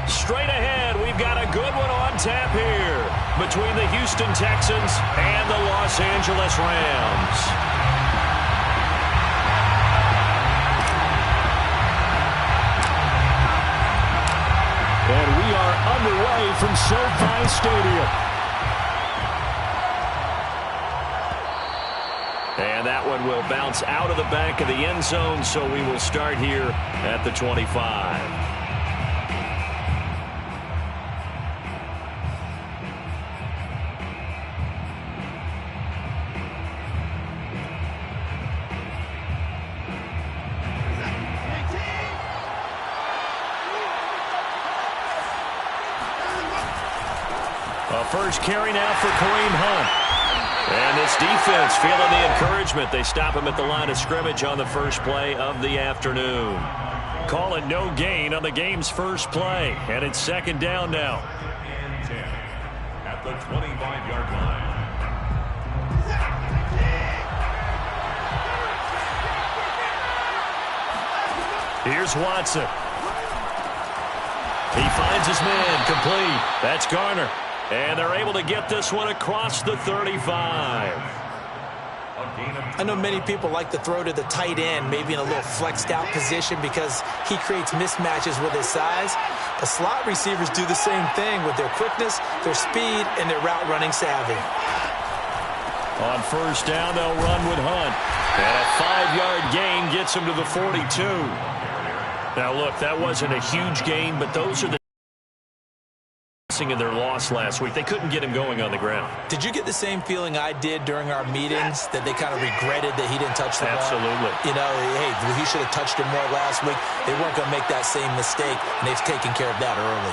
Straight ahead, we've got a good one on tap here between the Houston Texans and the Los Angeles Rams. And we are underway from SoFi Stadium. And that one will bounce out of the back of the end zone, so we will start here at the 25. A first carry now for Kareem Hunt. And this defense feeling the encouragement. They stop him at the line of scrimmage on the first play of the afternoon. Call it no gain on the game's first play. And it's second down now. 10 at the 25-yard line. Here's Watson. He finds his man complete. That's Garner. And they're able to get this one across the 35. I know many people like to throw to the tight end, maybe in a little flexed out position because he creates mismatches with his size. The slot receivers do the same thing with their quickness, their speed, and their route running savvy. On first down, they'll run with Hunt. And a 5-yard gain gets him to the 42. Now, look, that wasn't a huge gain, but those are the in their loss last week. They couldn't get him going on the ground. Did you get the same feeling I did during our meetings, that they kind of regretted that he didn't touch the ball? Absolutely. You know, hey, he should have touched it more last week. They weren't going to make that same mistake, and they've taken care of that early.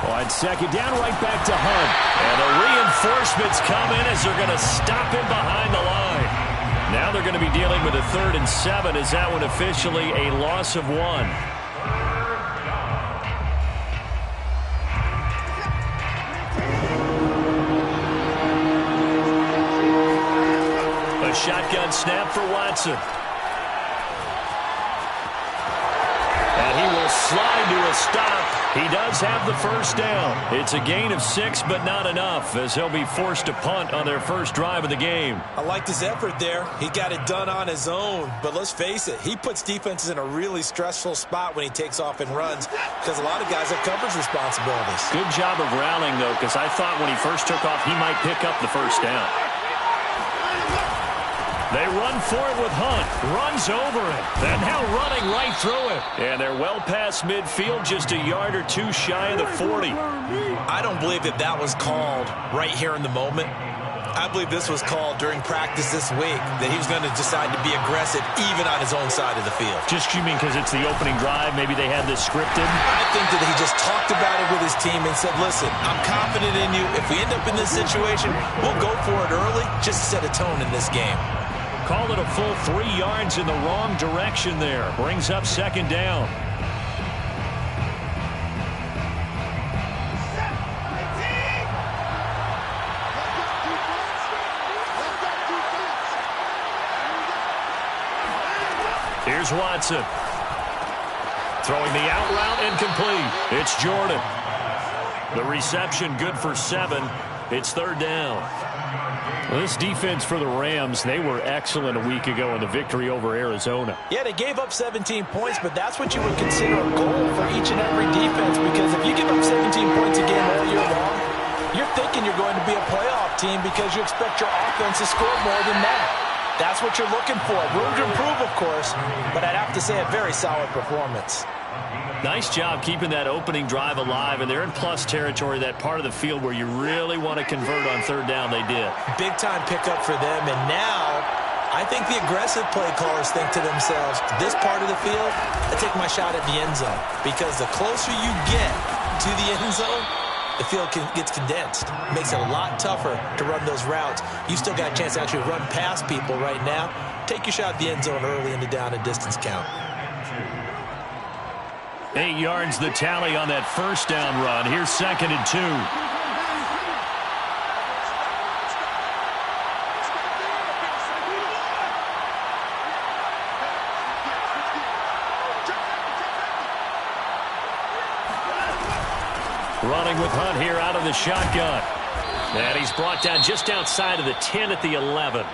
On second down, right back to Hunt. And the reinforcements come in as they're going to stop him behind the line. Now they're going to be dealing with a 3rd and 7. Is that one officially a loss of 1? A shotgun snap for Watson. And he will slide to a stop. He does have the first down. It's a gain of 6, but not enough, as he'll be forced to punt on their first drive of the game. I liked his effort there. He got it done on his own. But let's face it, he puts defenses in a really stressful spot when he takes off and runs because a lot of guys have coverage responsibilities. Good job of rallying, though, because I thought when he first took off, he might pick up the first down. They run for it with Hunt. Runs over it. And now running right through it. And they're well past midfield, just a yard or two shy of the 40. I don't believe that was called right here in the moment. I believe this was called during practice this week, that he was going to decide to be aggressive even on his own side of the field. Just, you mean because it's the opening drive? Maybe they had this scripted? I think that he just talked about it with his team and said, listen, I'm confident in you. If we end up in this situation, we'll go for it early just to set a tone in this game. Call it a full 3 yards in the wrong direction there. Brings up second down. Here's Watson. Throwing the out route incomplete. It's Jordan. The reception good for 7. It's third down. Well, this defense for the Rams, they were excellent a week ago in the victory over Arizona. Yeah, they gave up 17 points, but that's what you would consider a goal for each and every defense, because if you give up 17 points a game all year long, you're thinking you're going to be a playoff team because you expect your offense to score more than that. That's what you're looking for. Room to improve, of course, but I'd have to say a very solid performance. Nice job keeping that opening drive alive, and they're in plus territory, that part of the field where you really want to convert on third down. They did. Big-time pickup for them, and now I think the aggressive play callers think to themselves, this part of the field, I take my shot at the end zone, because the closer you get to the end zone, the field gets condensed. It makes it a lot tougher to run those routes. You still got a chance to actually run past people right now. Take your shot at the end zone early in the down and distance count. 8 yards the tally on that first down run. Here's second and 2. Running with Hunt here out of the shotgun. And he's brought down just outside of the 10 at the 11.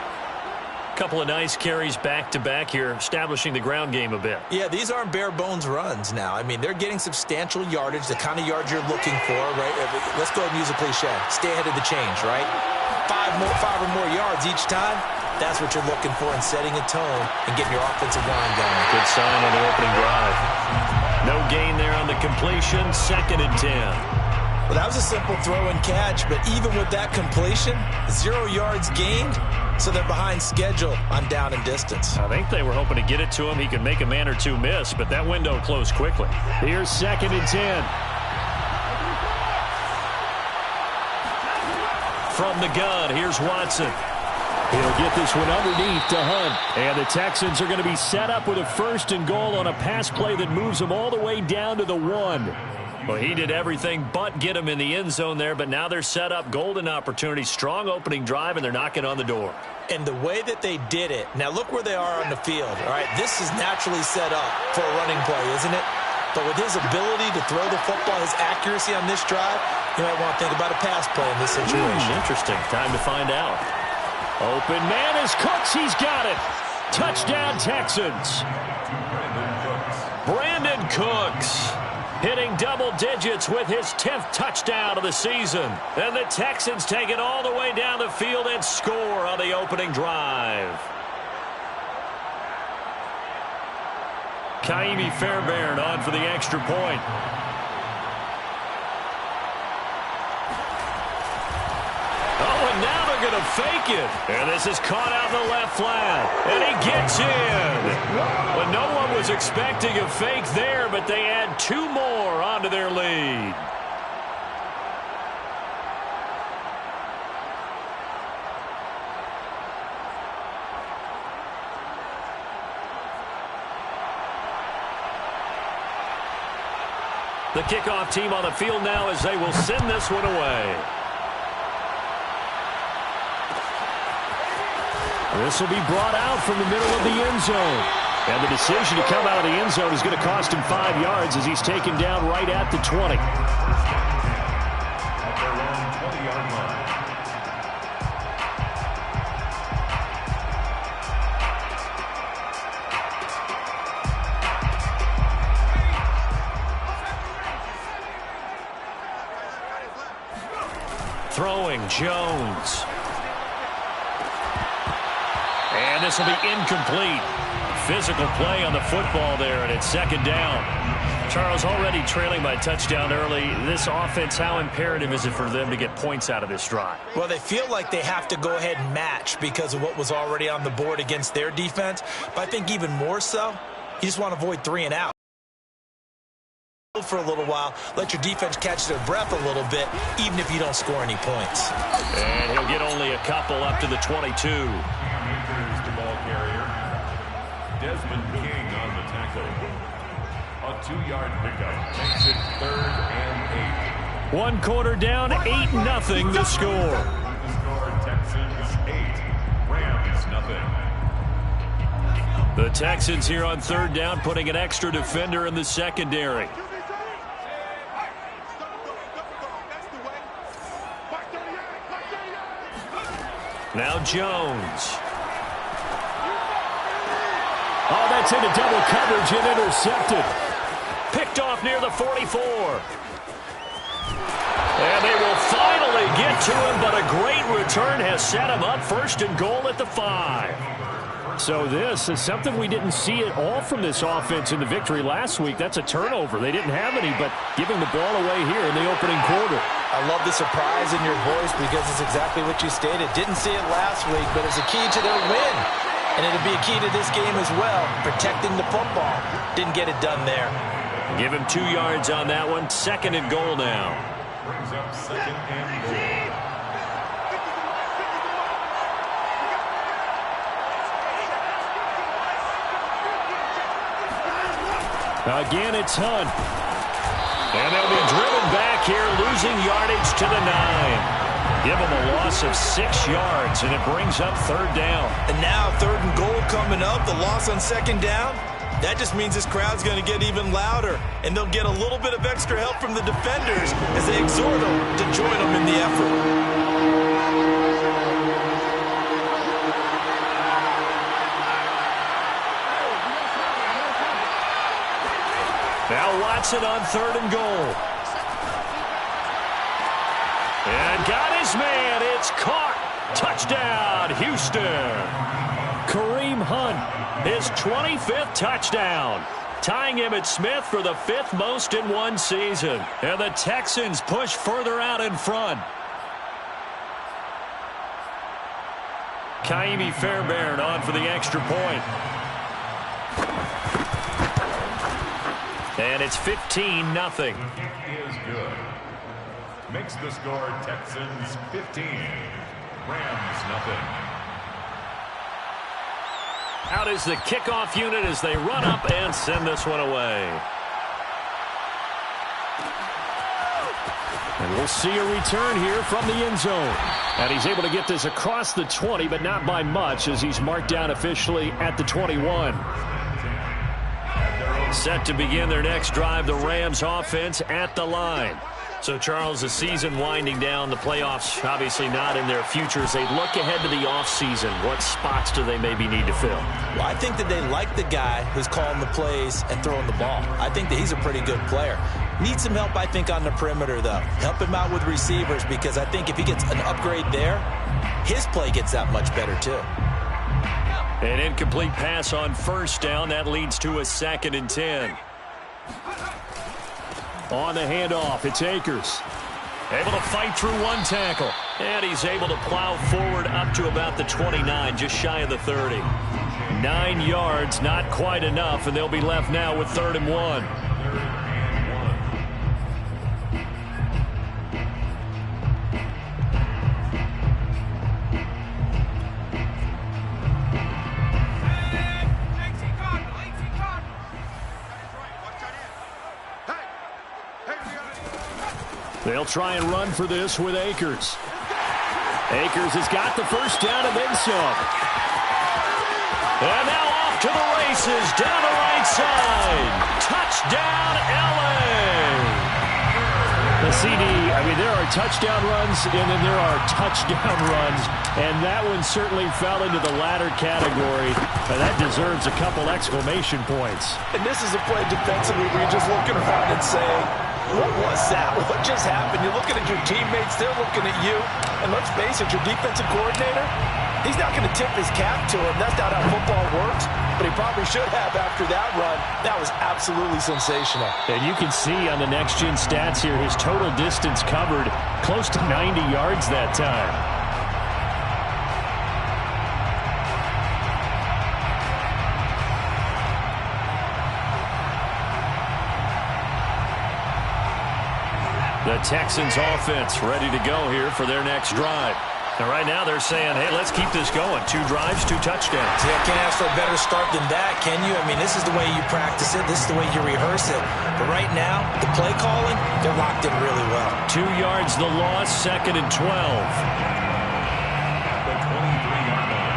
Couple of nice carries back-to-back here, establishing the ground game a bit. Yeah, these aren't bare-bones runs now. I mean, they're getting substantial yardage, the kind of yards you're looking for, right? Let's go ahead and use a cliche. Stay ahead of the change, right? Five or more yards each time. That's what you're looking for in setting a tone and getting your offensive line going. Good sign on the opening drive. No gain there on the completion. 2nd and 10. Well, that was a simple throw and catch, but even with that completion, 0 yards gained, so they're behind schedule on down and distance. I think they were hoping to get it to him. He could make a man or two miss, but that window closed quickly. Here's 2nd and 10. From the gun, here's Watson. He'll get this one underneath to Hunt. And the Texans are going to be set up with a 1st and goal on a pass play that moves them all the way down to the 1. Well, he did everything but get him in the end zone there, but now they're set up. Golden opportunity, strong opening drive, and they're knocking on the door. And the way that they did it, now look where they are on the field. All right, this is naturally set up for a running play, isn't it? But with his ability to throw the football, his accuracy on this drive, you might want to think about a pass play in this situation. Interesting. Time to find out. Open man is Cooks. He's got it. Touchdown, Texans. Brandon Cooks hitting double digits with his 10th touchdown of the season. And the Texans take it all the way down the field and score on the opening drive. Kaimi Fairbairn on for the extra point. Oh, and now they're going to fake it. And this is caught out in the left flat. And he gets in. Well, no one was expecting a fake there, but they add 2 more onto their lead. The kickoff team on the field now as they will send this one away. This will be brought out from the middle of the end zone. And the decision to come out of the end zone is going to cost him 5 yards as he's taken down right at the 20. At their own 20-yard line. Throwing Jones. And this will be incomplete. Physical play on the football there, and it's 2nd down. Charles, already trailing by touchdown early. This offense, how imperative is it for them to get points out of this drive? Well, they feel like they have to go ahead and match because of what was already on the board against their defense. But I think even more so, you just want to avoid 3 and out for a little while. Let your defense catch their breath a little bit, even if you don't score any points. And he'll get only a couple up to the 22. Here's the ball carrier. Desmond King on the tackle. A 2-yard pickup makes it 3rd and 8. 1 quarter down, 8-0 the score. The score, Texans 8, Rams nothing. The Texans here on 3rd down, putting an extra defender in the secondary. Now Jones. Oh, that's into double coverage and intercepted. Picked off near the 44. And they will finally get to him, but a great return has set him up 1st and goal at the 5. So this is something we didn't see at all from this offense in the victory last week. That's a turnover. They didn't have any, but giving the ball away here in the opening quarter. I love the surprise in your voice because it's exactly what you stated. Didn't see it last week, but it's a key to their win. And it'll be a key to this game as well, protecting the football. Didn't get it done there. Give him 2 yards on that one. 2nd and goal now. Brings up 2nd and goal. Again, it's Hunt. And they'll be driven back here, losing yardage to the 9. Give them a loss of 6 yards, and it brings up 3rd down. And now 3rd and goal coming up. The loss on 2nd down. That just means this crowd's going to get even louder, and they'll get a little bit of extra help from the defenders as they exhort them to join them in the effort. Now Watson on 3rd and goal. And got his man. It's caught. Touchdown, Houston. Kareem Hunt, his 25th touchdown, tying Emmitt Smith for the 5th most in one season. And the Texans push further out in front. Kaimi Fairbairn on for the extra point. And it's 15-0. Is good. Makes the score Texans 15. Rams nothing. Out is the kickoff unit as they run up and send this one away. And we'll see a return here from the end zone. And he's able to get this across the 20, but not by much as he's marked down officially at the 21. Set to begin their next drive, the Rams offense at the line. So, Charles, the season winding down, the playoffs obviously not in their future. As they look ahead to the offseason, what spots do they maybe need to fill? Well, I think that they like the guy who's calling the plays and throwing the ball. I think that he's a pretty good player. Needs some help, I think, on the perimeter, though. Help him out with receivers because I think if he gets an upgrade there, his play gets that much better, too. An incomplete pass on 1st down. That leads to a 2nd and 10. On the handoff, it's Akers. Able to fight through one tackle. And he's able to plow forward up to about the 29, just shy of the 30. 9 yards, not quite enough, and they'll be left now with 3rd and 1. They'll try and run for this with Akers. Akers has got the 1st down and then some. And now off to the races, down the right side. Touchdown, L.A. The CD, I mean, there are touchdown runs, and then there are touchdown runs, and that one certainly fell into the latter category. And that deserves a couple exclamation points. And this is a play defensively where you're just looking around and saying, what was that? What just happened? You're looking at your teammates, they're looking at you. And let's face it, your defensive coordinator, he's not going to tip his cap to him. That's not how football works. But he probably should have after that run. That was absolutely sensational. And you can see on the next-gen stats here, his total distance covered close to 90 yards that time. The Texans offense ready to go here for their next drive. And right now they're saying, hey, let's keep this going. 2 drives, 2 touchdowns. Yeah, can't ask for a better start than that, can you? I mean, this is the way you practice it. This is the way you rehearse it. But right now, the play calling, they're locked in really well. 2 yards the loss, 2nd and 12. At the 23-yard line.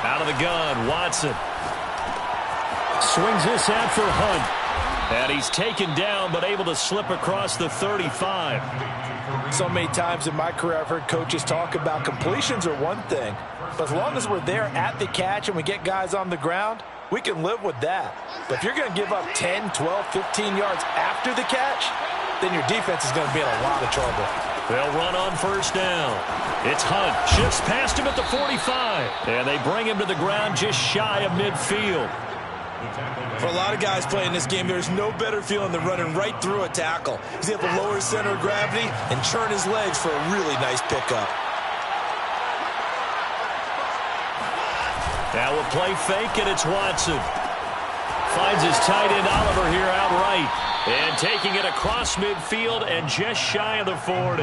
Out of the gun, Watson. Swings this out for Hunt. And he's taken down, but able to slip across the 35. So many times in my career, I've heard coaches talk about completions are one thing. But as long as we're there at the catch and we get guys on the ground, we can live with that. But if you're going to give up 10, 12, 15 yards after the catch, then your defense is going to be in a lot of trouble. They'll run on 1st down. It's Hunt. Shifts past him at the 45. And they bring him to the ground just shy of midfield. For a lot of guys playing this game, there's no better feeling than running right through a tackle. He's able to lower his center of gravity and churn his legs for a really nice pickup. Now a play fake, and it's Watson. Finds his tight end Oliver here outright. And taking it across midfield and just shy of the 40.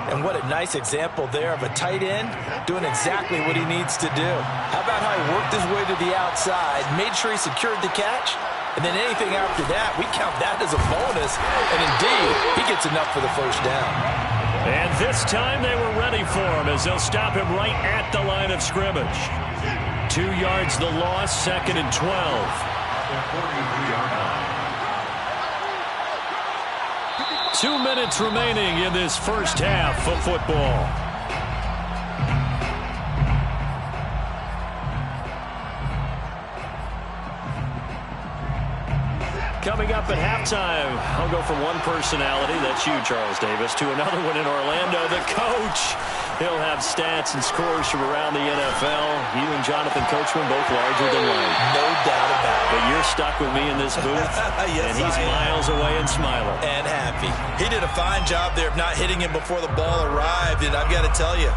And what a nice example there of a tight end doing exactly what he needs to do. How about how he worked his way to the outside, made sure he secured the catch, and then anything after that, we count that as a bonus. And indeed, he gets enough for the first down. And this time they were ready for him as they'll stop him right at the line of scrimmage. 2 yards the loss, 2nd and 12. 2 minutes remaining in this first half of football. Coming up at halftime, I'll go from one personality, that's you, Charles Davis, to another one in Orlando, the coach. He'll have stats and scores from around the NFL. You and Jonathan Coachman both larger than life. No doubt about it. But you're stuck with me in this booth, yes, and he's miles away and smiling. And happy. He did a fine job there of not hitting him before the ball arrived, and I've got to tell you,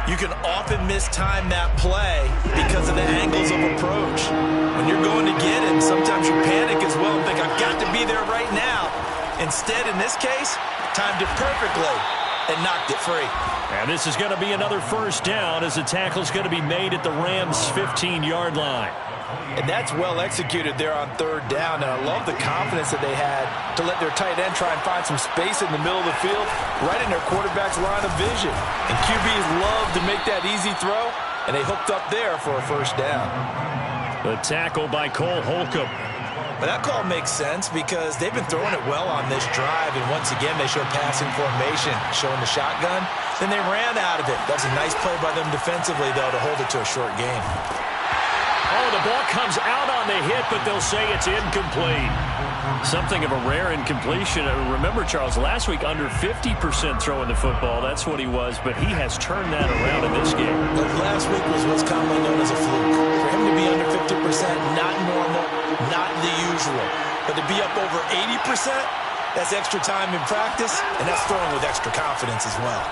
you can often mistime that play because of the angles of approach. When you're going to get him, sometimes you panic as well and think, I've got to be there right now. Instead, in this case, timed it perfectly and knocked it free. And this is going to be another first down as the tackle's going to be made at the Rams' 15-yard line. And that's well executed there on 3rd down. And I love the confidence that they had to let their tight end try and find some space in the middle of the field, right in their quarterback's line of vision. And QBs love to make that easy throw, and they hooked up there for a first down. The tackle by Cole Holcomb. But that call makes sense because they've been throwing it well on this drive, and once again they show passing formation, showing the shotgun. Then they ran out of it. That's a nice play by them defensively, though, to hold it to a short game. Oh, the ball comes out on the hit, but they'll say it's incomplete. Something of a rare incompletion. Remember, Charles, last week under 50% throwing the football. That's what he was, but he has turned that around in this game. But last week was what's commonly known as a fluke. For him to be under 50%, not normal, not the usual. But to be up over 80%, that's extra time in practice, and that's throwing with extra confidence as well.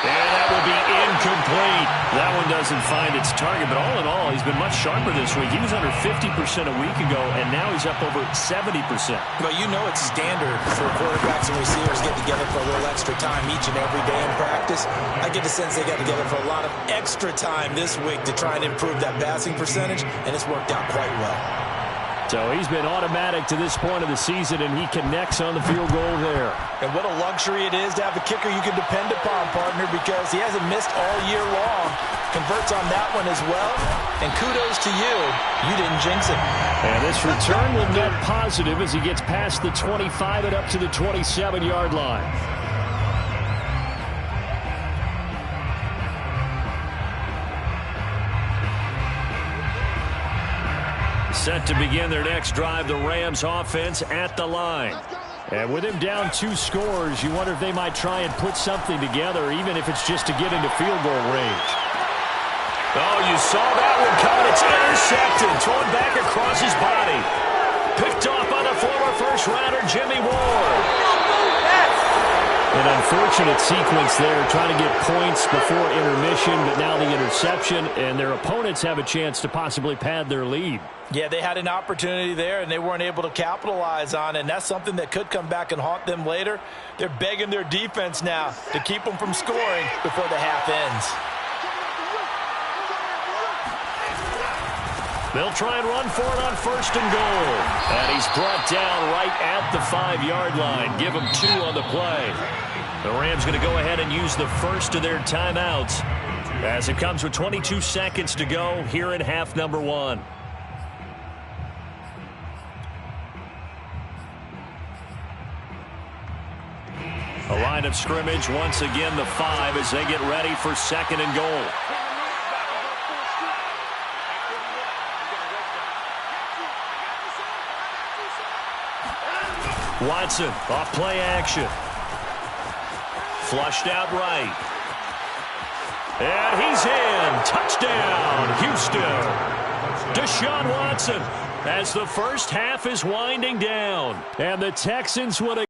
And that will be incomplete. That one doesn't find its target, but all in all, he's been much sharper this week. He was under 50% a week ago, and now he's up over 70%. But you know it's standard for quarterbacks and receivers get together for a little extra time each and every day in practice. I get the sense they got together for a lot of extra time this week to try and improve that passing percentage, and it's worked out quite well. So he's been automatic to this point of the season, and he connects on the field goal there. And what a luxury it is to have a kicker you can depend upon, partner, because he hasn't missed all year long. Converts on that one as well. And kudos to you. You didn't jinx it. And this return will net positive as he gets past the 25 and up to the 27-yard line. Set to begin their next drive, the Rams offense at the line. And with him down 2 scores, you wonder if they might try and put something together, even if it's just to get into field goal range. Oh, you saw that one coming. It's intercepted. Thrown back across his body. Picked off by the former first-rounder, Jimmy Ward. An unfortunate sequence there, trying to get points before intermission, but now the interception, and their opponents have a chance to possibly pad their lead. Yeah, they had an opportunity there, and they weren't able to capitalize on it, and that's something that could come back and haunt them later. They're begging their defense now to keep them from scoring before the half ends. They'll try and run for it on 1st and goal. And he's brought down right at the 5-yard line. Give him 2 on the play. The Rams going to go ahead and use the first of their timeouts as it comes with 22 seconds to go here in half number 1. A line of scrimmage, once again the 5 as they get ready for 2nd and goal. Watson off play action. Flushed out right. And he's in. Touchdown, Houston. Deshaun Watson as the first half is winding down. And the Texans with a...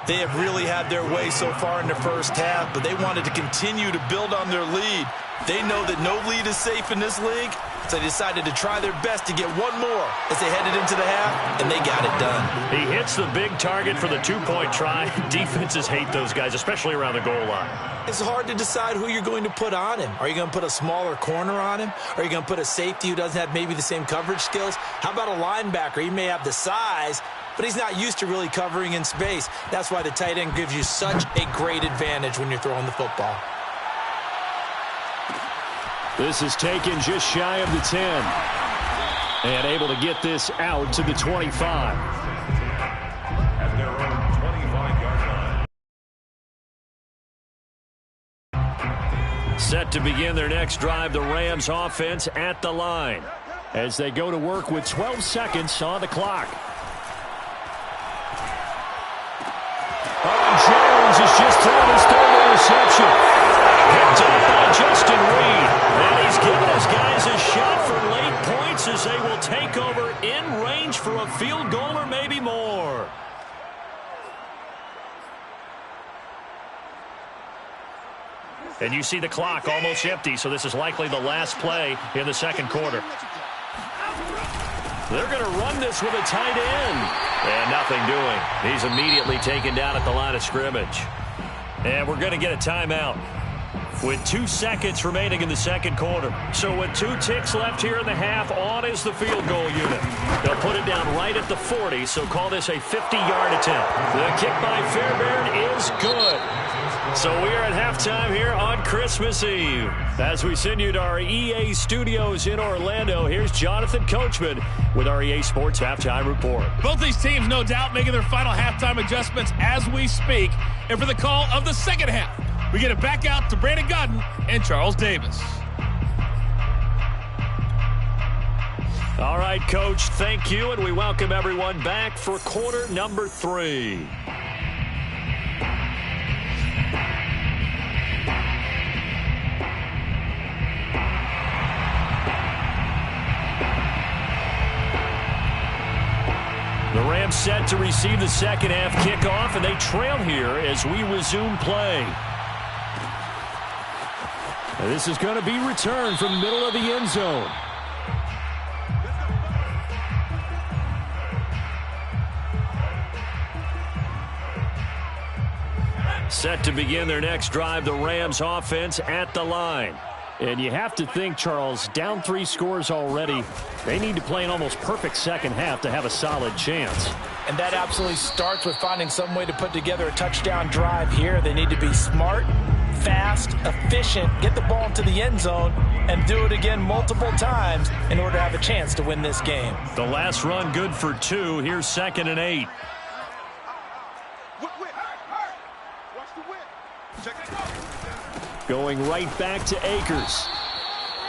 They have really had their way so far in the first half, but they wanted to continue to build on their lead. They know that no lead is safe in this league, So they decided to try their best to get one more as they headed into the half, and they got it done. He hits the big target for the two-point try. Defenses hate those guys, especially around the goal line. It's hard to decide who you're going to put on him. Are you going to put a smaller corner on him? Are you going to put a safety who doesn't have maybe the same coverage skills? How about a linebacker? He may have the size, but he's not used to really covering in space. That's why the tight end gives you such a great advantage when you're throwing the football. This is taken just shy of the 10. And able to get this out to the 25. At their own 25-yard line. Set to begin their next drive, the Rams offense at the line as they go to work with 12 seconds on the clock. Jones has just thrown his third interception. Picked up by Justin Reed. And he's given his guys a shot for late points as they will take over in range for a field goal or maybe more. And you see the clock almost empty, so this is likely the last play in the second quarter. They're going to run this with a tight end. And nothing doing. He's immediately taken down at the line of scrimmage. And we're going to get a timeout with 2 seconds remaining in the second quarter. So with 2 ticks left here in the half, on is the field goal unit. They'll put it down right at the 40, so call this a 50-yard attempt. The kick by Fairbairn is good. So we are at halftime here on Christmas Eve. As we send you to our EA studios in Orlando, here's Jonathan Coachman with our EA Sports Halftime Report. Both these teams, no doubt, making their final halftime adjustments as we speak. And for the call of the second half, we get it back out to Brandon Godden and Charles Davis. All right, Coach, thank you, and we welcome everyone back for quarter number 3. The Rams set to receive the second half kickoff, and they trail here as we resume play. And this is going to be returned from the middle of the end zone. Set to begin their next drive, the Rams offense at the line. And you have to think, Charles, down 3 scores already. They need to play an almost perfect second half to have a solid chance. And that absolutely starts with finding some way to put together a touchdown drive here. They need to be smart, fast, efficient, get the ball into the end zone, and do it again multiple times in order to have a chance to win this game. The last run good for 2. Here's 2nd and 8. Going right back to Akers.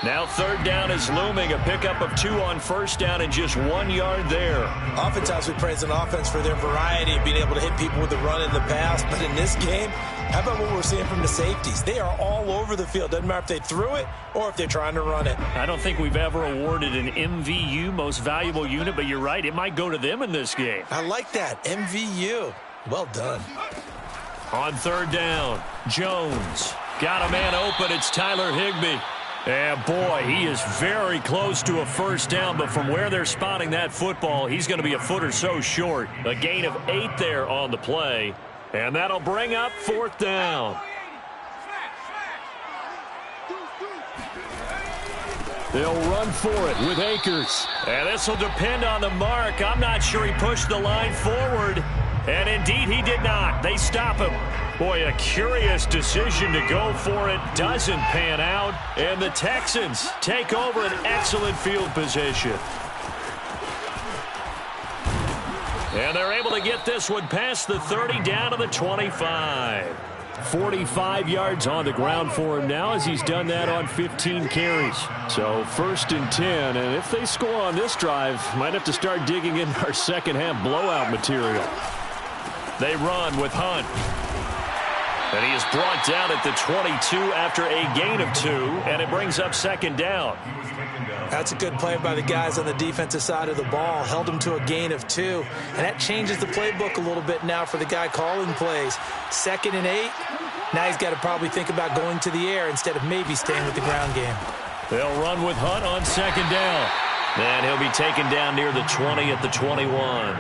Now 3rd down is looming. A pickup of 2 on 1st down and just 1 yard there. Oftentimes we praise an offense for their variety of being able to hit people with the run and the pass. But in this game, how about what we're seeing from the safeties? They are all over the field. Doesn't matter if they threw it or if they're trying to run it. I don't think we've ever awarded an MVU, most valuable unit, but you're right. It might go to them in this game. I like that. MVU. Well done. On 3rd down, Jones. Got a man open. It's Tyler Higbee. And, boy, he is very close to a 1st down, but from where they're spotting that football, he's going to be a foot or so short. A gain of 8 there on the play, and that'll bring up 4th down. They'll run for it with Akers. And this will depend on the mark. I'm not sure he pushed the line forward. And indeed, he did not. They stop him. Boy, a curious decision to go for it. Doesn't pan out. And the Texans take over an excellent field position. And they're able to get this one past the 30 down to the 25. 45 yards on the ground for him now as he's done that on 15 carries. So 1st and 10. And if they score on this drive, might have to start digging in our second half blowout material. They run with Hunt. And he is brought down at the 22 after a gain of 2, and it brings up 2nd down. That's a good play by the guys on the defensive side of the ball. Held him to a gain of 2, and that changes the playbook a little bit now for the guy calling plays. 2nd and 8. Now he's got to probably think about going to the air instead of maybe staying with the ground game. They'll run with Hunt on second down. And he'll be taken down near the 20 at the 21.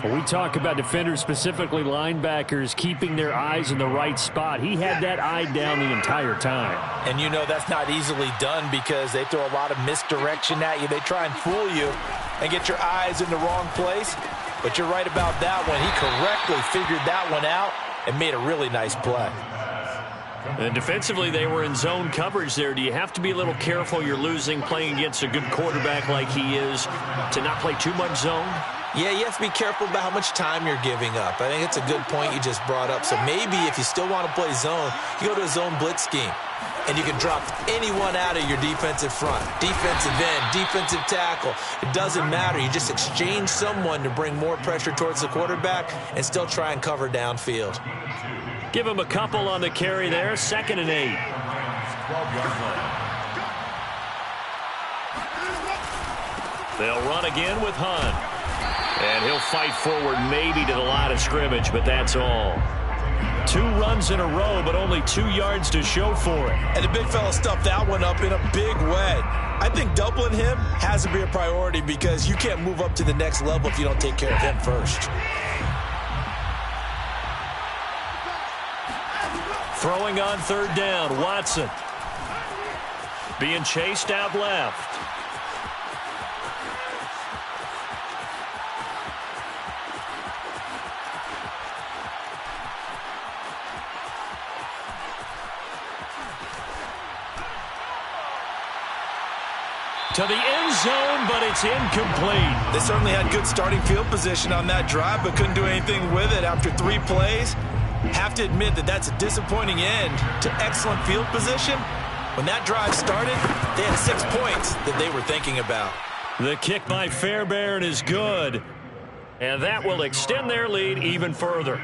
When we talk about defenders, specifically linebackers, keeping their eyes in the right spot, he had that eye down the entire time. And you know that's not easily done because they throw a lot of misdirection at you. They try and fool you and get your eyes in the wrong place. But you're right about that one. He correctly figured that one out and made a really nice play. And defensively, they were in zone coverage there. Do you have to be a little careful you're losing playing against a good quarterback like he is to not play too much zone? Yeah, you have to be careful about how much time you're giving up. I think it's a good point you just brought up. So maybe if you still want to play zone, you go to a zone blitz scheme. And you can drop anyone out of your defensive front. Defensive end, defensive tackle. It doesn't matter. You just exchange someone to bring more pressure towards the quarterback and still try and cover downfield. Give him a couple on the carry there. 2nd and 8. 12-yard line. They'll run again with Hunt. And he'll fight forward maybe to the line of scrimmage, but that's all. 2 runs in a row, but only 2 yards to show for it. And the big fella stuffed that one up in a big way. I think doubling him has to be a priority because you can't move up to the next level if you don't take care of him first. Throwing on 3rd down, Watson. Being chased out left. To the end zone, but it's incomplete. They certainly had good starting field position on that drive, but couldn't do anything with it after 3 plays. Have to admit that that's a disappointing end to excellent field position. When that drive started, they had 6 points that they were thinking about. The kick by Fairbairn is good, and that will extend their lead even further.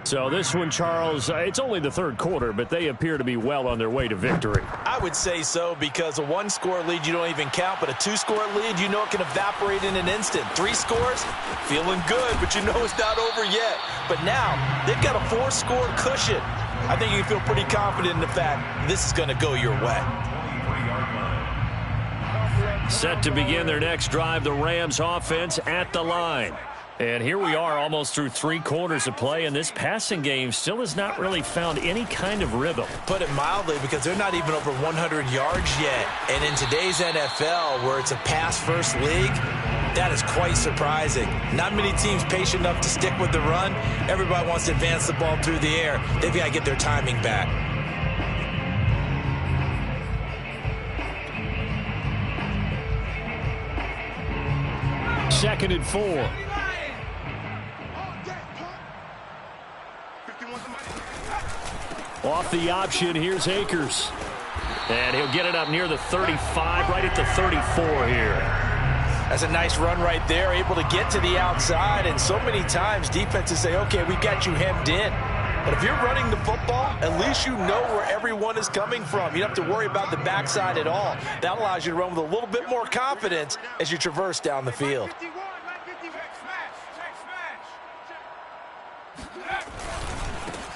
So this one, Charles, it's only the 3rd quarter, but they appear to be well on their way to victory. I would say so because a 1-score lead you don't even count, but a 2-score lead you know it can evaporate in an instant. 3 scores, feeling good, but you know it's not over yet. But now they've got a 4-score cushion. I think you can feel pretty confident in the fact this is going to go your way. Set to begin their next drive, the Rams offense at the line. And here we are almost through 3 quarters of play, and this passing game still has not really found any kind of rhythm. Put it mildly, because they're not even over 100 yards yet. And in today's NFL, where it's a pass-first league, that is quite surprising. Not many teams patient enough to stick with the run. Everybody wants to advance the ball through the air. They've got to get their timing back. Second and 4. Off the option, here's Akers. And he'll get it up near the 35, right at the 34 here. That's a nice run right there, able to get to the outside. And so many times defenses say, okay, we got you hemmed in. But if you're running the football, at least you know where everyone is coming from. You don't have to worry about the backside at all. That allows you to run with a little bit more confidence as you traverse down the field.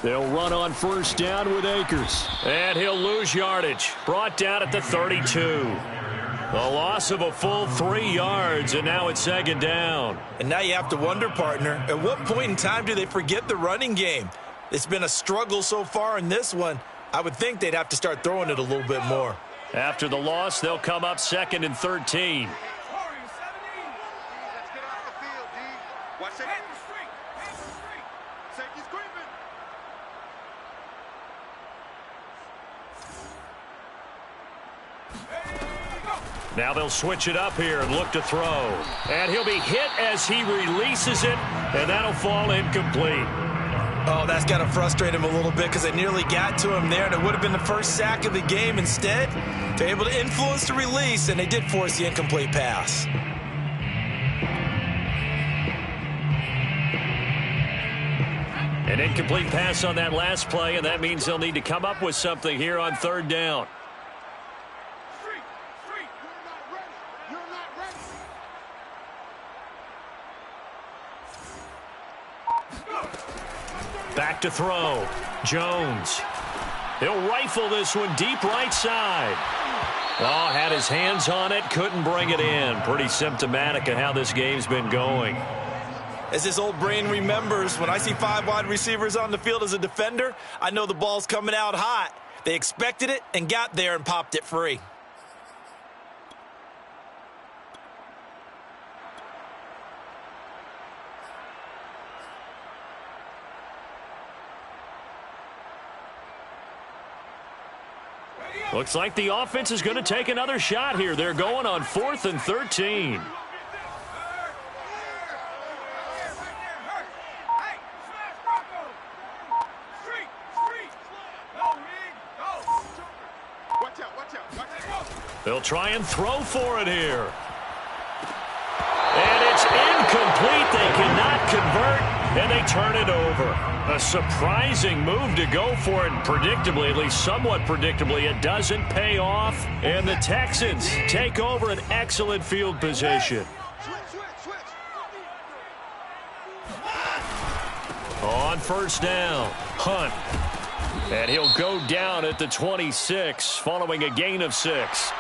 They'll run on 1st down with Akers. And he'll lose yardage. Brought down at the 32. The loss of a full 3 yards, and now it's 2nd down. And now you have to wonder, partner, at what point in time do they forget the running game? It's been a struggle so far in this one. I would think they'd have to start throwing it a little bit more. After the loss, they'll come up 2nd and 13. Now they'll switch it up here and look to throw. And he'll be hit as he releases it, and that'll fall incomplete. Oh, that's got to frustrate him a little bit because they nearly got to him there, and it would have been the first sack of the game. Instead, they're able to influence the release, and they did force the incomplete pass. An incomplete pass on that last play, and that means they'll need to come up with something here on 3rd down. Back to throw. Jones. He'll rifle this one deep right side. Oh, had his hands on it, couldn't bring it in. Pretty symptomatic of how this game's been going. As his old brain remembers, when I see 5 wide receivers on the field as a defender, I know the ball's coming out hot. They expected it and got there and popped it free. Looks like the offense is going to take another shot here. They're going on 4th and 13. They'll try and throw for it here. And it's incomplete. They cannot convert, and they turn it over. A surprising move to go for it, and predictably, at least somewhat predictably, it doesn't pay off. And the Texans take over an excellent field position. On first down, Hunt. And he'll go down at the 26 following a gain of 6.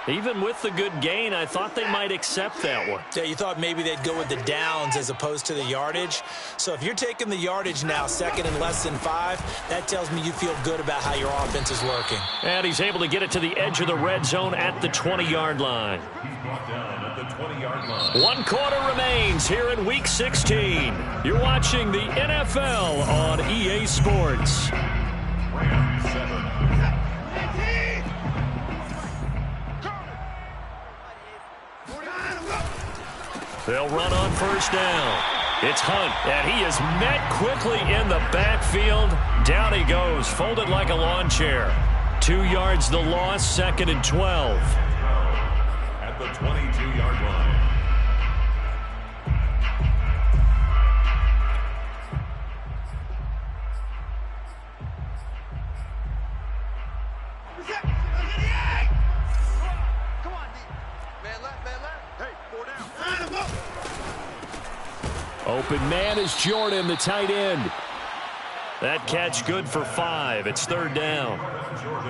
Even with the good gain, I thought they might accept that one. Yeah, you thought maybe they'd go with the downs as opposed to the yardage. So if you're taking the yardage now, 2nd and less than 5, that tells me you feel good about how your offense is working. And he's able to get it to the edge of the red zone at the 20-yard line. He's brought down at the 20-yard line. 1 quarter remains here in Week 16. You're watching the NFL on EA Sports. Rams 7. They'll run on first down. It's Hunt, and he is met quickly in the backfield. Down he goes, folded like a lawn chair. 2 yards the loss, 2nd and 12. At the 22-yard line. Open man is Jordan, the tight end. That catch good for 5. It's 3rd down.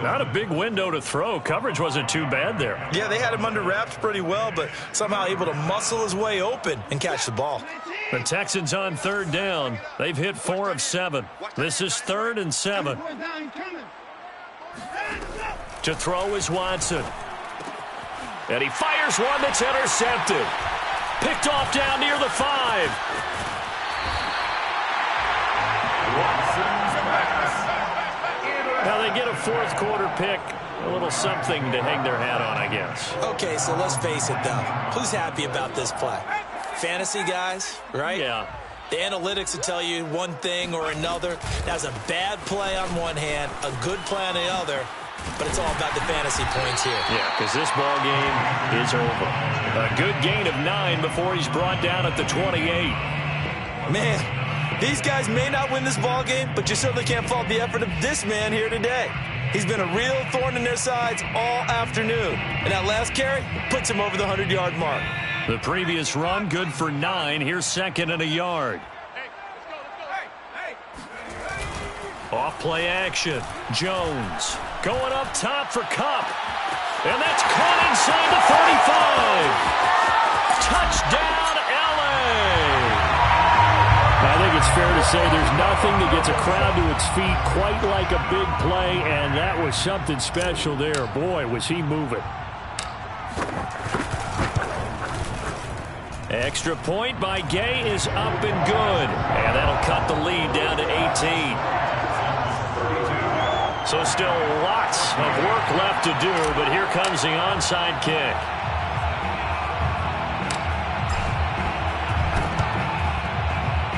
Not a big window to throw. Coverage wasn't too bad there. Yeah, they had him under wraps pretty well, but somehow able to muscle his way open and catch the ball. The Texans on 3rd down. They've hit 4 of 7. This is 3rd and 7. To throw is Watson. And he fires one that's intercepted. Picked off down near the 5. Now they get a 4th quarter pick. A little something to hang their hat on, I guess. Okay, so let's face it, though. Who's happy about this play? Fantasy guys, right? Yeah. The analytics will tell you one thing or another. That's a bad play on one hand, a good play on the other. But it's all about the fantasy points here. Yeah, because this ball game is over. A good gain of 9 before he's brought down at the 28. Man, these guys may not win this ball game, but you certainly can't fault the effort of this man here today. He's been a real thorn in their sides all afternoon. And that last carry puts him over the 100-yard mark. The previous run, good for 9. Here's 2nd and a yard. Off play action. Jones going up top for Kupp. And that's caught inside the 35. Touchdown, L.A. I think it's fair to say there's nothing that gets a crowd to its feet quite like a big play, and that was something special there. Boy, was he moving. Extra point by Gay is up and good. And that'll cut the lead down to 18. So still lots of work left to do, but here comes the onside kick.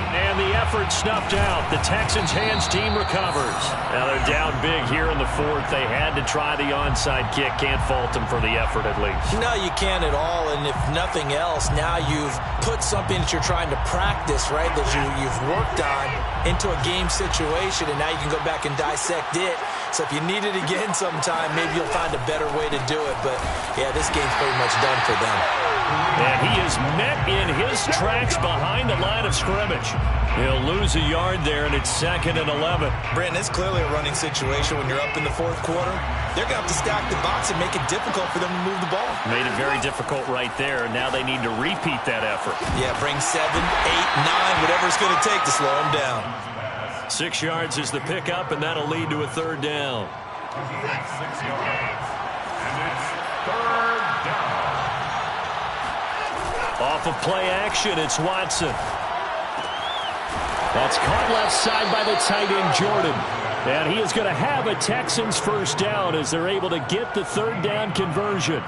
And the effort snuffed out. The Texans' hands team recovers. Now they're down big here in the 4th. They had to try the onside kick. Can't fault them for the effort at least. No, you can't at all. And if nothing else, now you've put something that you're trying to practice, right, that you've worked on into a game situation, and now you can go back and dissect it. So if you need it again sometime, maybe you'll find a better way to do it. But, yeah, this game's pretty much done for them. And he is met in his tracks behind the line of scrimmage. He'll They'll lose a yard there, and it's 2nd and 11. Brandon, it's clearly a running situation when you're up in the fourth quarter. They're going to have to stack the box and make it difficult for them to move the ball. Made it very difficult right there, and now they need to repeat that effort. Yeah, bring 7, 8, 9, whatever it's going to take to slow them down. 6 yards is the pickup, and that'll lead to a 3rd down. 6 yards. And it's 3rd down. Off of play action, it's Watson. That's caught left side by the tight end, Jordan. And he is going to have a Texans 1st down as they're able to get the 3rd down conversion.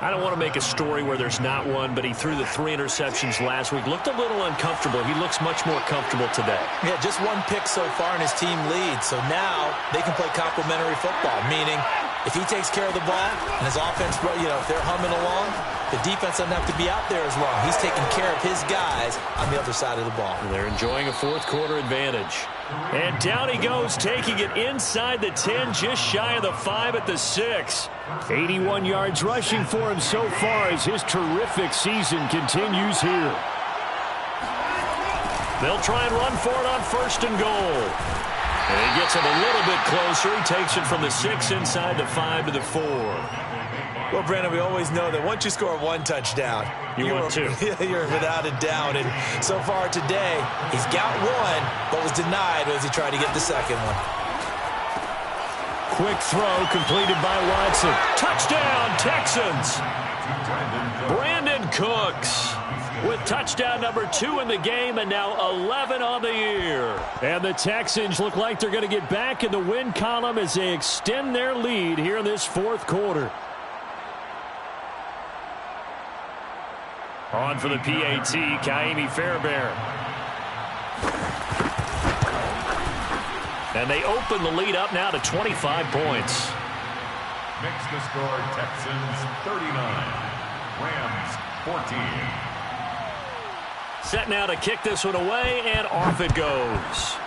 I don't want to make a story where there's not one, but he threw the 3 interceptions last week. Looked a little uncomfortable. He looks much more comfortable today. Yeah, just 1 pick so far and his team leads. So now they can play complementary football, meaning if he takes care of the ball and his offense, if they're humming along, the defense doesn't have to be out there as long. He's taking care of his guys on the other side of the ball. They're enjoying a 4th quarter advantage. And down he goes, taking it inside the 10, just shy of the 5 at the 6. 81 yards rushing for him so far as his terrific season continues here. They'll try and run for it on 1st and goal. And he gets it a little bit closer. He takes it from the 6 inside the 5 to the 4. Well, Brandon, we always know that once you score 1 touchdown, you're 2. You're without a doubt. And so far today, he's got 1, but was denied as he tried to get the 2nd one. Quick throw completed by Watson. Touchdown, Texans. Brandon Cooks with touchdown number 2 in the game and now 11 on the year. And the Texans look like they're going to get back in the win column as they extend their lead here in this 4th quarter. On for the PAT, Kaimi Fairbairn. And they open the lead up now to 25 points. Makes the score Texans 39, Rams 14. Set now to kick this one away, and off it goes.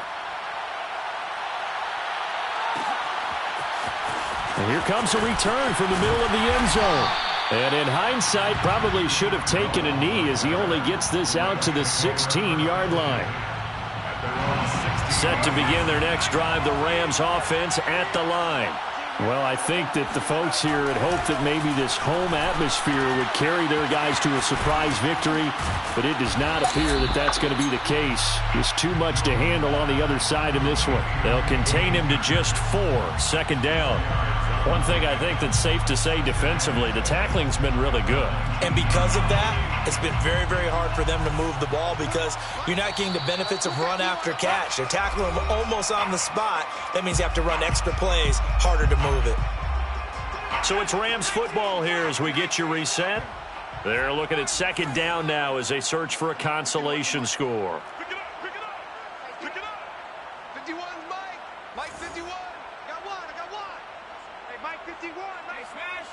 And here comes a return from the middle of the end zone. And in hindsight, probably should have taken a knee as he only gets this out to the 16-yard line. Set to begin their next drive, the Rams offense at the line. Well, I think that the folks here had hoped that maybe this home atmosphere would carry their guys to a surprise victory, but it does not appear that that's going to be the case. There's too much to handle on the other side in this one. They'll contain him to just 4, 2nd down. One thing I think that's safe to say defensively, the tackling's been really good. And because of that, it's been very, very hard for them to move the ball because you're not getting the benefits of run after catch. They're tackling them almost on the spot. That means you have to run extra plays, harder to move it. So it's Rams football here as we get you reset. They're looking at 2nd down now as they search for a consolation score. Pick it up. Pick it up. 51, Mike. Mike 51. I got one. Hey, Mike 51. Mike smash.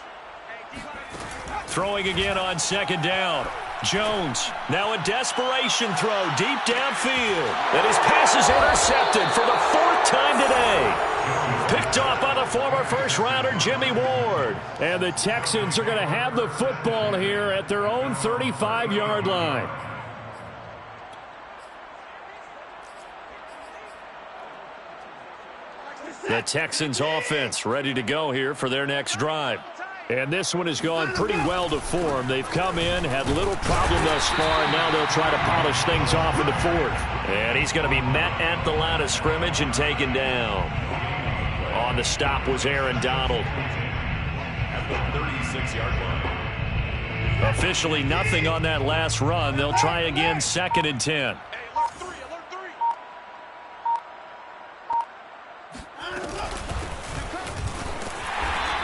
Hey, D-line. Throwing again on 2nd down. Jones, now a desperation throw deep downfield. And his pass is intercepted for the 4th time today. Picked off by the former first-rounder Jimmy Ward. And the Texans are going to have the football here at their own 35-yard line. The Texans offense ready to go here for their next drive. And this one has gone pretty well to form. They've come in, had little problem thus far, and now they'll try to polish things off in the 4th. And he's going to be met at the line of scrimmage and taken down. On the stop was Aaron Donald. At the 36-yard line. Officially nothing on that last run. They'll try again 2nd and 10.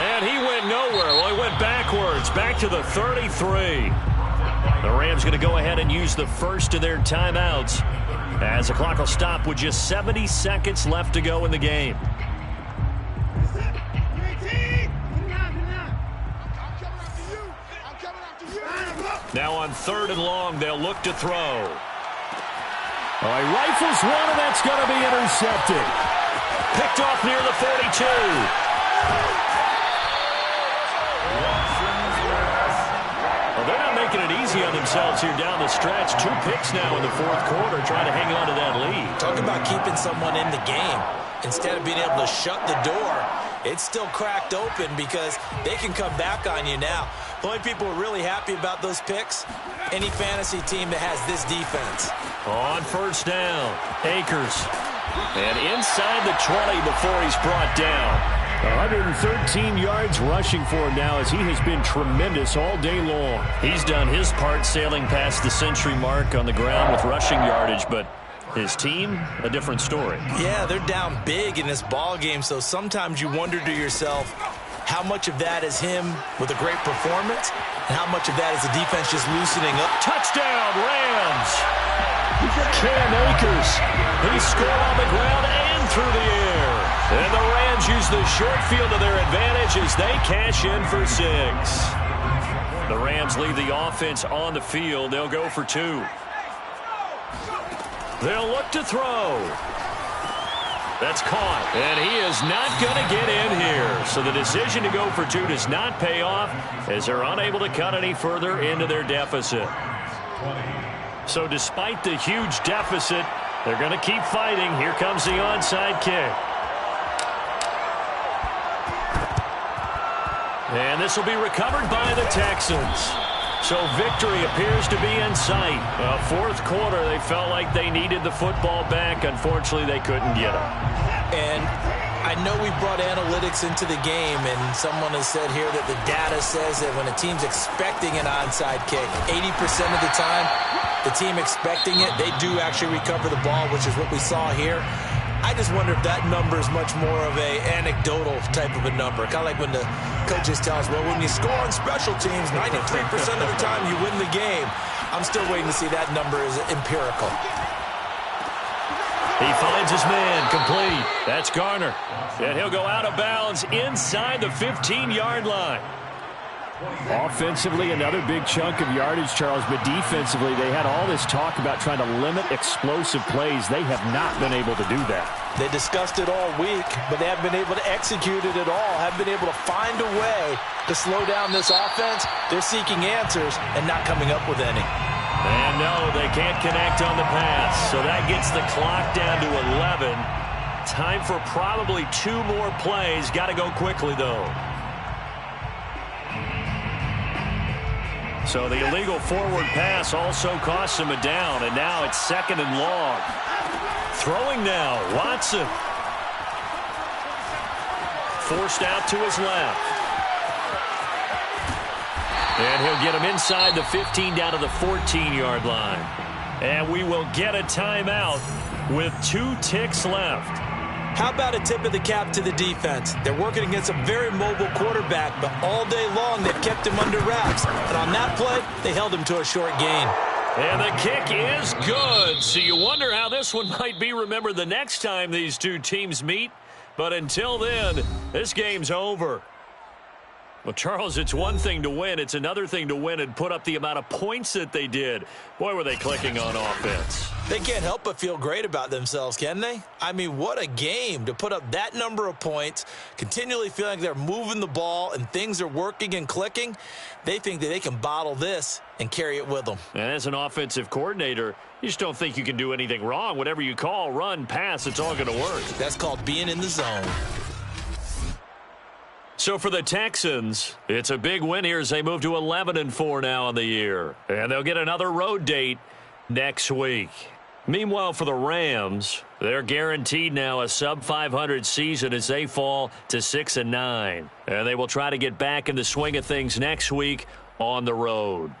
And he went nowhere. Well, he went backwards, back to the 33. The Rams going to go ahead and use the first of their timeouts as the clock will stop with just 70 seconds left to go in the game. Now on 3rd and long, they'll look to throw. All right, rifles one, and that's going to be intercepted. Picked off near the 42. Well, they're not making it easy on the themselves here down the stretch. 2 picks now in the fourth quarter, trying to hang on to that lead. Talk about keeping someone in the game. Instead of being able to shut the door, it's still cracked open because they can come back on you now. The only people who are really happy about those picks, any fantasy team that has this defense. On first down, Akers. And inside the 20 before he's brought down. 113 yards rushing for him now as he has been tremendous all day long. He's done his part sailing past the century mark on the ground with rushing yardage, but his team, a different story. Yeah, they're down big in this ball game, so sometimes you wonder to yourself how much of that is him with a great performance and how much of that is the defense just loosening up. Touchdown, Rams! Cam Akers. He scored on the ground and through the air. And the Rams use the short field to their advantage as they cash in for 6. The Rams leave the offense on the field. They'll go for 2. They'll look to throw. That's caught. And he is not going to get in here. So the decision to go for 2 does not pay off as they're unable to cut any further into their deficit. So despite the huge deficit, they're going to keep fighting. Here comes the onside kick. And this will be recovered by the Texans. So victory appears to be in sight. Fourth quarter, they felt like they needed the football back. Unfortunately, they couldn't get it. And I know we brought analytics into the game, and someone has said here that the data says that when a team's expecting an onside kick, 80% of the time, the team expecting it, they do actually recover the ball, which is what we saw here. I just wonder if that number is much more of a anecdotal type of a number. Kind of like when the coaches tell us, well, when you score on special teams, 93% of the time you win the game. I'm still waiting to see that number is empirical. He finds his man, complete. That's Garner. And he'll go out of bounds inside the 15-yard line. Offensively, another big chunk of yardage, Charles, but defensively, they had all this talk about trying to limit explosive plays. They have not been able to do that. They discussed it all week, but they haven't been able to execute it at all, haven't been able to find a way to slow down this offense. They're seeking answers and not coming up with any. And no, they can't connect on the pass, so that gets the clock down to 11. Time for probably 2 more plays. Got to go quickly, though. So the illegal forward pass also costs him a down, and now it's 2nd and long. Throwing now, Watson. Forced out to his left. And he'll get him inside the 15 down to the 14-yard line. And we will get a timeout with 2 ticks left. How about a tip of the cap to the defense? They're working against a very mobile quarterback, but all day long they've kept him under wraps. And on that play, they held him to a short gain. And the kick is good. So you wonder how this one might be remembered the next time these two teams meet. But until then, this game's over. Well, Charles, it's one thing to win. It's another thing to win and put up the amount of points that they did. Boy, were they clicking on offense. They can't help but feel great about themselves, can they? I mean, what a game to put up that number of points, continually feeling like they're moving the ball and things are working and clicking. They think that they can bottle this and carry it with them. And as an offensive coordinator, you just don't think you can do anything wrong. Whatever you call, run, pass, it's all going to work. That's called being in the zone. So for the Texans, it's a big win here as they move to 11-4 now on the year. And they'll get another road date next week. Meanwhile, for the Rams, they're guaranteed now a sub-500 season as they fall to 6-9. And they will try to get back in the swing of things next week on the road.